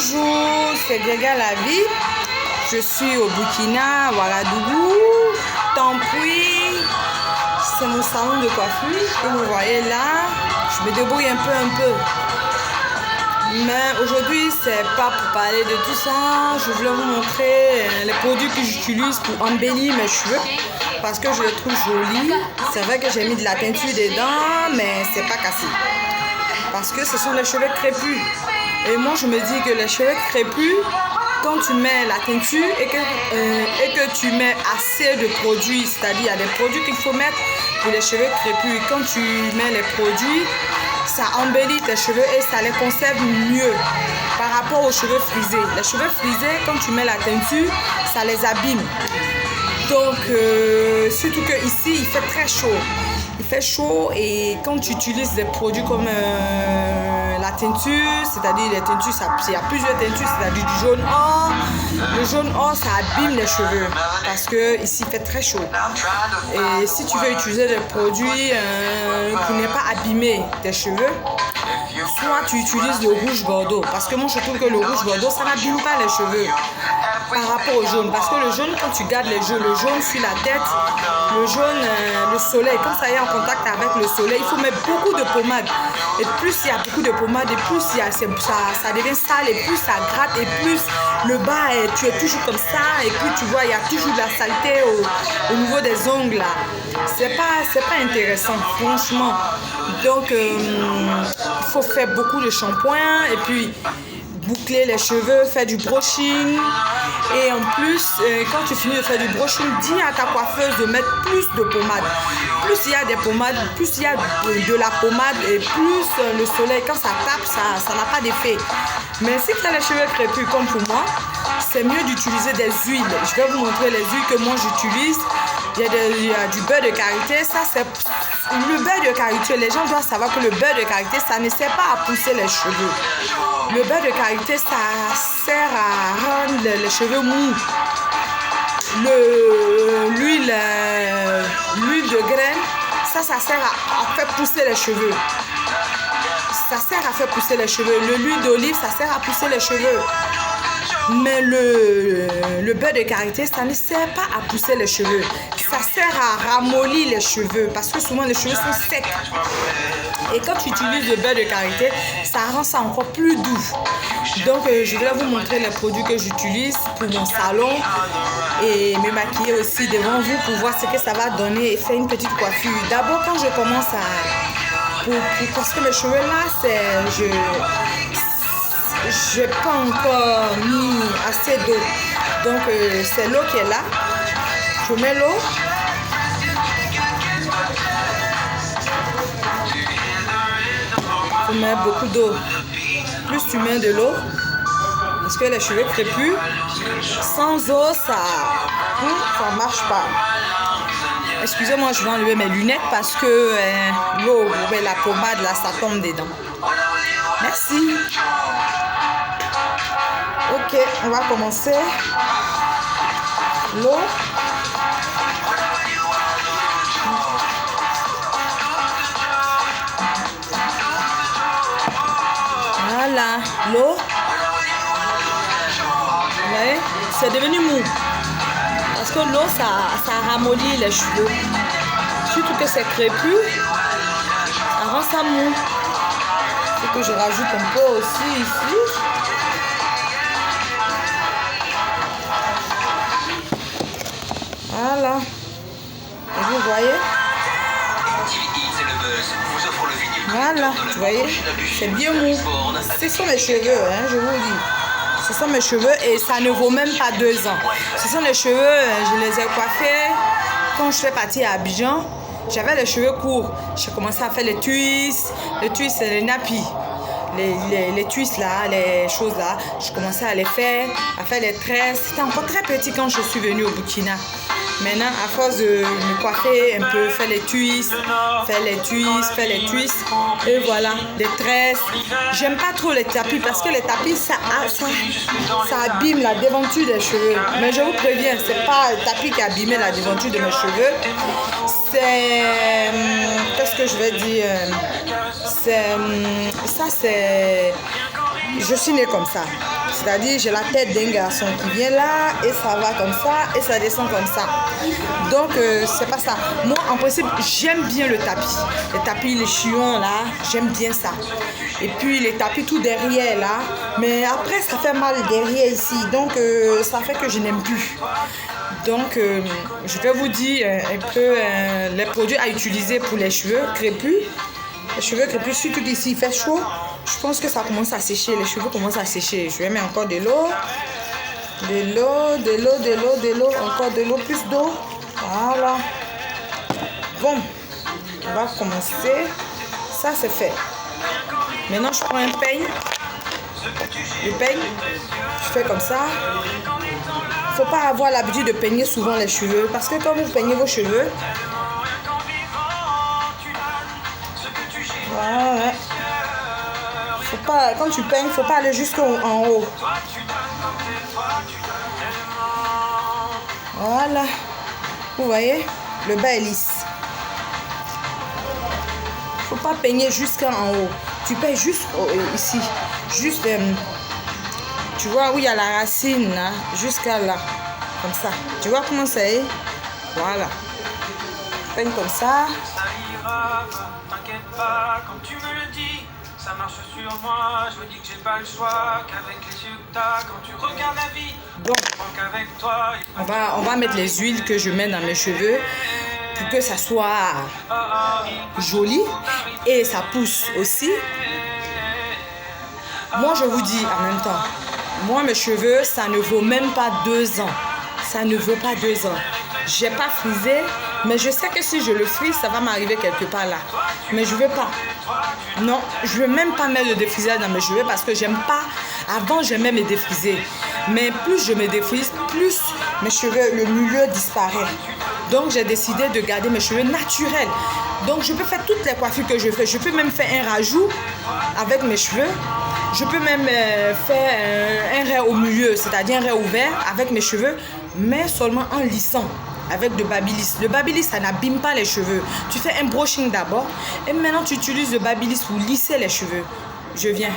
Bonjour, c'est Gréga la vie. Je suis au Burkina, Ouagadougou, Tampouy. C'est mon salon de coiffure. Comme vous voyez là, je me débrouille un peu. Mais aujourd'hui, c'est pas pour parler de tout ça. Je voulais vous montrer les produits que j'utilise pour embellir mes cheveux. Parce que je les trouve jolis. C'est vrai que j'ai mis de la teinture dedans, mais c'est pas cassé. Parce que ce sont les cheveux crépus. Et moi, je me dis que les cheveux crépus, quand tu mets la teinture et que tu mets assez de produits, c'est-à-dire il y a des produits qu'il faut mettre pour les cheveux crépus. Et quand tu mets les produits, ça embellit tes cheveux et ça les conserve mieux par rapport aux cheveux frisés. Les cheveux frisés, quand tu mets la teinture, ça les abîme. Donc, surtout que ici, il fait très chaud. Il fait chaud et quand tu utilises des produits comme la teinture, c'est-à-dire les teintures, il y a plusieurs teintures, c'est-à-dire du jaune or. Le jaune or, ça abîme les cheveux parce que ici, il fait très chaud. Et si tu veux utiliser des produits pour ne pas abîmer tes cheveux, soit tu utilises le rouge bordeaux, parce que moi je trouve que le rouge bordeaux ça n'abîme pas les cheveux par rapport au jaune, parce que le jaune, quand tu gardes le jaune sur la tête, le jaune, le soleil, quand ça est en contact avec le soleil, il faut mettre beaucoup de pommade, et plus il y a beaucoup de pommade, et plus ça devient sale, et plus ça gratte, et plus le bas, tu es toujours comme ça, et puis tu vois, il y a toujours de la saleté au niveau des ongles là. C'est pas intéressant, franchement. Donc, il faut faire beaucoup de shampoing et puis boucler les cheveux, faire du brushing. Et en plus, quand tu finis de faire du brushing, dis à ta coiffeuse de mettre plus de pommade. Plus il y a des pommades, plus il y a de la pommade et plus le soleil, quand ça tape, ça n'a pas d'effet. Mais si tu as les cheveux crépus comme pour moi, c'est mieux d'utiliser des huiles. Je vais vous montrer les huiles que moi j'utilise. Il y a du beurre de karité. Ça, c'est le beurre de karité. Les gens doivent savoir que le beurre de karité, ça ne sert pas à pousser les cheveux. Le beurre de karité, ça sert à rendre les cheveux mous. L'huile de graine, ça sert à faire pousser les cheveux. Ça sert à faire pousser les cheveux. L'huile d'olive, ça sert à pousser les cheveux. Mais le beurre de karité, ça ne sert pas à pousser les cheveux. Ça sert à ramollir les cheveux parce que souvent les cheveux sont secs. Et quand tu utilises le beurre de karité, ça rend ça encore plus doux. Donc, je vais vous montrer les produits que j'utilise pour mon salon et me maquiller aussi devant vous pour voir ce que ça va donner et faire une petite coiffure. D'abord, quand je commence parce que mes cheveux là, je n'ai pas encore mis assez d'eau. Donc, c'est l'eau qui est là. Je mets l'eau. Je mets beaucoup d'eau. Plus tu mets de l'eau, parce que les cheveux crépus, sans eau, ça ne marche pas. Excusez-moi, je vais enlever mes lunettes parce que l'eau, la pommade, là, ça tombe dedans. Merci. Ok, on va commencer. L'eau. Voilà, l'eau. Vous voyez, c'est devenu mou. Parce que l'eau, ça ramollit les cheveux. Surtout que c'est crépus, ça rend ça mou. Il faut que je rajoute un peu aussi ici. Voilà. Et vous voyez? Voilà, vous voyez? C'est bien mou. Ce sont mes cheveux, hein, je vous dis. Ce sont mes cheveux et ça ne vaut même pas 2 ans. Ce sont les cheveux, je les ai coiffés quand je fais partie à Abidjan. J'avais les cheveux courts. J'ai commencé à faire les twists. Les twists, c'est les nappies. Les twists là, les choses là. Je commençais à les faire, à faire les tresses. C'était encore très petit quand je suis venue au Burkina. Maintenant, à force de me coiffer un peu, faire les twists, et voilà, des tresses. J'aime pas trop les tapis parce que les tapis, ça abîme la devanture des cheveux. Mais je vous préviens, c'est pas le tapis qui a abîmé la devanture de mes cheveux. C'est... Qu'est-ce que je vais dire? C'est je suis née comme ça. C'est-à-dire, j'ai la tête d'un garçon qui vient là et ça va comme ça et ça descend comme ça. Donc, c'est pas ça. Moi, en principe, j'aime bien le tapis. Les tapis, les chillons là, j'aime bien ça. Et puis, les tapis tout derrière là. Mais après, ça fait mal derrière ici. Donc, ça fait que je n'aime plus. Donc, je vais vous dire un peu les produits à utiliser pour les cheveux crépus. Les cheveux crépus, surtout qu'ici il fait chaud. Je pense que ça commence à sécher. Les cheveux commencent à sécher. Je vais mettre encore de l'eau. De l'eau. Encore de l'eau, plus d'eau. Voilà. Bon, on va commencer. Ça, c'est fait. Maintenant, je prends un peigne. Le peigne, je fais comme ça. Il ne faut pas avoir l'habitude de peigner souvent les cheveux. Parce que quand vous peignez vos cheveux, voilà. Faut pas, quand tu peignes, il ne faut pas aller jusqu'en haut. Voilà. Vous voyez, le bas est lisse. Il ne faut pas peigner jusqu'en haut. Tu peignes juste ici. Juste, tu vois où il y a la racine, là, jusqu'à là. Comme ça. Tu vois comment ça est? Voilà. Peigne comme ça. Ça ira, t'inquiète pas, quand tu me le dis, ça marche sur moi. Je me dis que j'ai pas le choix, qu'avec les yeux que t'as, quand tu regardes la vie, donc qu'avec toi, on va mettre les huiles que je mets dans mes cheveux pour que ça soit joli et ça pousse aussi. Moi, je vous dis en même temps, moi, mes cheveux, ça ne vaut même pas 2 ans. Ça ne vaut pas 2 ans. J'ai pas frisé, mais je sais que si je le frise, ça va m'arriver quelque part là. Mais je veux pas. Non, je veux même pas mettre le défrisage dans mes cheveux parce que j'aime pas. Avant, j'aimais me défriser. Mais plus je me défrise, plus mes cheveux, le milieu disparaît. Donc, j'ai décidé de garder mes cheveux naturels. Donc, je peux faire toutes les coiffures que je fais. Je peux même faire un rajout avec mes cheveux. Je peux même faire un raie au milieu, c'est-à-dire un raie ouvert avec mes cheveux, mais seulement en lissant avec de babyliss. Le babyliss, ça n'abîme pas les cheveux. Tu fais un brushing d'abord et maintenant tu utilises le babyliss pour lisser les cheveux. Je viens.